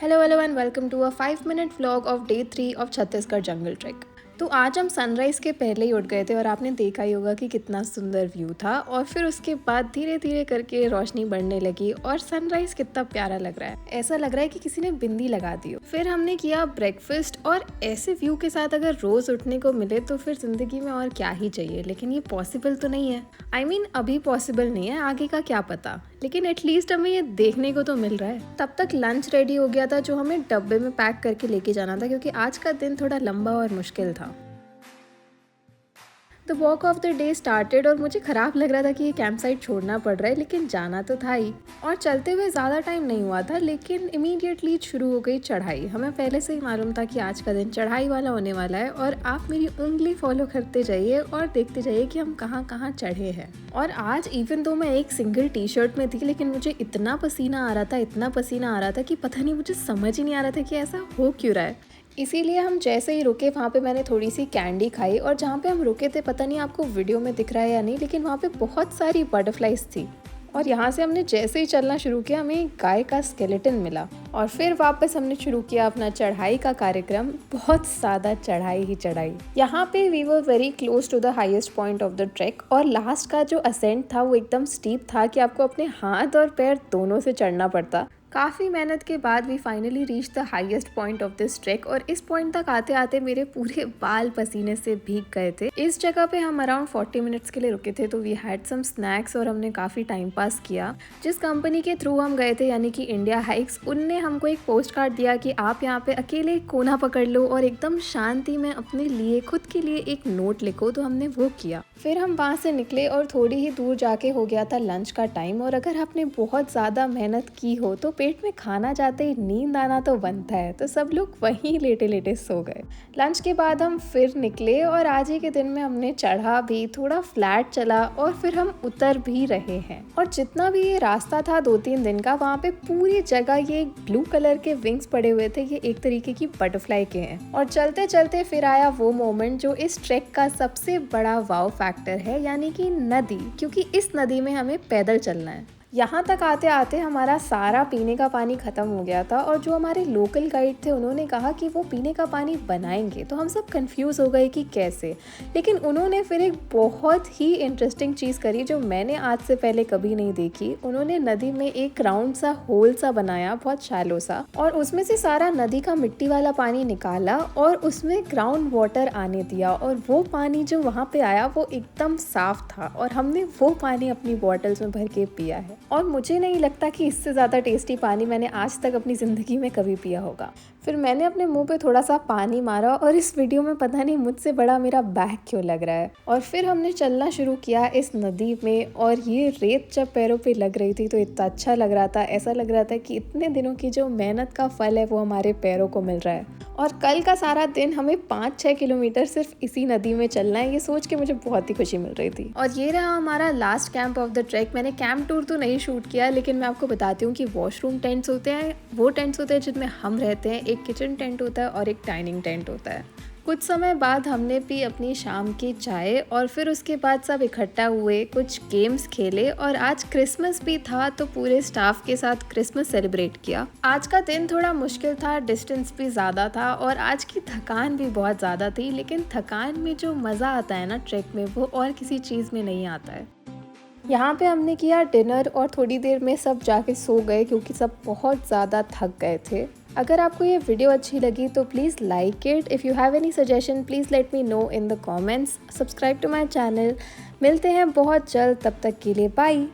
Hello and welcome to a 5-minute vlog of day 3 of Chhattisgarh jungle track. तो आज हम sunrise के पहले ही उठ गए थे और आपने देखा ही होगा कि कितना सुंदर व्यू था और फिर उसके बाद धीरे धीरे करके रोशनी बढ़ने लगी और सनराइज़ कितना प्यारा लग रहा है, ऐसा लग रहा है कि किसी ने बिंदी लगा दी हो। फिर हमने किया ब्रेकफास्ट और ऐसे व्यू के साथ अगर रोज़ उठने को मिले तो फिर ज़िंदगी में और क्या ही चाहिए, लेकिन ये पॉसिबल तो नहीं है। I mean, अभी पॉसिबल नहीं है, आगे का क्या पता, लेकिन एटलीस्ट हमें ये देखने को तो मिल रहा है। तब तक लंच रेडी हो गया था जो हमें डब्बे में पैक करके लेके जाना था क्योंकि आज का दिन थोड़ा लंबा और मुश्किल था। The walk of the day started और मुझे ख़राब लग रहा था कि ये कैंप साइट छोड़ना पड़ रहा है, लेकिन जाना तो था ही। और चलते हुए ज़्यादा टाइम नहीं हुआ था, लेकिन इमीडिएटली शुरू हो गई चढ़ाई। हमें पहले से ही मालूम था कि आज का दिन चढ़ाई वाला होने वाला है और आप मेरी उंगली फॉलो करते जाइए और देखते जाइए कि हम कहाँ कहाँ चढ़े हैं। और आज इवन तो मैं एक सिंगल टी शर्ट में थी, लेकिन मुझे इतना पसीना आ रहा था कि पता नहीं, मुझे समझ ही नहीं आ रहा था कि ऐसा हो क्यों रहा है। इसीलिए हम जैसे ही रुके वहाँ पे मैंने थोड़ी सी कैंडी खाई और जहाँ पे हम रुके थे, पता नहीं आपको वीडियो में दिख रहा है या नहीं, लेकिन वहाँ पे बहुत सारी बटरफ्लाइज थी। और यहाँ से हमने जैसे ही चलना शुरू किया हमें एक गाय का स्केलेटन मिला और फिर वापस हमने शुरू किया अपना चढ़ाई का कार्यक्रम। बहुत ज़्यादा चढ़ाई ही चढ़ाई। यहाँ पे we were very close to the highest point of the track और लास्ट का जो असेंट था वो एकदम स्टीप था कि आपको अपने हाथ और पैर दोनों से चढ़ना पड़ता। काफ़ी मेहनत के बाद we finally reach the highest point of this track और इस पॉइंट तक आते आते मेरे पूरे बाल पसीने से भीग गए थे। इस जगह पे हम अराउंड 40 मिनट्स के लिए रुके थे, तो वी हैड सम स्नैक्स और हमने काफ़ी टाइम पास किया। जिस कंपनी के थ्रू हम गए थे यानी कि इंडिया हाइक्स, उनने हमको एक पोस्ट कार्ड दिया कि आप यहाँ पे अकेले एक कोना पकड़ लो और एकदम शांति में अपने लिए खुद के लिए एक नोट लिखो, तो हमने वो किया। फिर हम वहाँ से निकले और थोड़ी ही दूर जाके हो गया था लंच का टाइम और अगर आपने बहुत ज़्यादा मेहनत की हो तो पेट में खाना जाते ही नींद आना तो बनता है, तो सब लोग वहीं लेटे लेटे सो गए। लंच के बाद हम फिर निकले और आज ही के दिन में हमने चढ़ा भी, थोड़ा फ्लैट चला और फिर हम उतर भी रहे हैं। और जितना भी ये रास्ता था 2-3 दिन का, वहाँ पे पूरी जगह ये ब्लू कलर के विंग्स पड़े हुए थे, ये एक तरीके की बटरफ्लाई के हैं। और चलते चलते फिर आया वो मोमेंट जो इस ट्रैक का सबसे बड़ा वाव फैक्टर है, यानी कि नदी, क्योंकि इस नदी में हमें पैदल चलना है। यहाँ तक आते आते हमारा सारा पीने का पानी ख़त्म हो गया था और जो हमारे लोकल गाइड थे उन्होंने कहा कि वो पीने का पानी बनाएंगे, तो हम सब कंफ्यूज हो गए कि कैसे। लेकिन उन्होंने फिर एक बहुत ही इंटरेस्टिंग चीज़ करी जो मैंने आज से पहले कभी नहीं देखी। उन्होंने नदी में एक राउंड सा होल सा बनाया, बहुत शैलो सा, और उसमें से सारा नदी का मिट्टी वाला पानी निकाला और उसमें ग्राउंड वाटर आने दिया और वो पानी जो वहाँ पे आया वो एकदम साफ था और हमने वो पानी अपनी बॉटल्स में भर के पिया है। और मुझे नहीं लगता कि इससे ज़्यादा टेस्टी पानी मैंने आज तक अपनी ज़िंदगी में कभी पिया होगा। फिर मैंने अपने मुंह पे थोड़ा सा पानी मारा और इस वीडियो में पता नहीं मुझसे बड़ा मेरा बैग क्यों लग रहा है। और फिर हमने चलना शुरू किया इस नदी में और ये रेत जब पैरों पे लग रही थी तो इतना अच्छा लग रहा था, ऐसा लग रहा था कि इतने दिनों की जो मेहनत का फल है वो हमारे पैरों को मिल रहा है। और कल का सारा दिन हमें 5-6 किलोमीटर सिर्फ इसी नदी में चलना है, ये सोच के मुझे बहुत ही खुशी मिल रही थी। और ये रहा हमारा last camp of the track. मैंने कैंप टूर तो नहीं शूट किया, लेकिन मैं आपको बताती हूँ कि वॉशरूम टेंट्स होते हैं, वो टेंट्स होते हैं जिनमें हम रहते हैं, एक किचन टेंट होता है और एक डाइनिंग टेंट होता है। कुछ समय बाद हमने पी अपनी शाम की चाय और फिर उसके बाद सब इकट्ठा हुए, कुछ गेम्स खेले और आज क्रिसमस भी था तो पूरे स्टाफ के साथ क्रिसमस सेलिब्रेट किया। आज का दिन थोड़ा मुश्किल था, डिस्टेंस भी ज़्यादा था और आज की थकान भी बहुत ज़्यादा थी, लेकिन थकान में जो मज़ा आता है ना ट्रैक में, वो और किसी चीज़ में नहीं आता है। यहाँ पे हमने किया डिनर और थोड़ी देर में सब जाके सो गए क्योंकि सब बहुत ज़्यादा थक गए थे। अगर आपको ये वीडियो अच्छी लगी तो please like it. If you have any suggestion please let me know in the comments. Subscribe to my channel. मिलते हैं बहुत जल्द, तब तक के लिए बाय।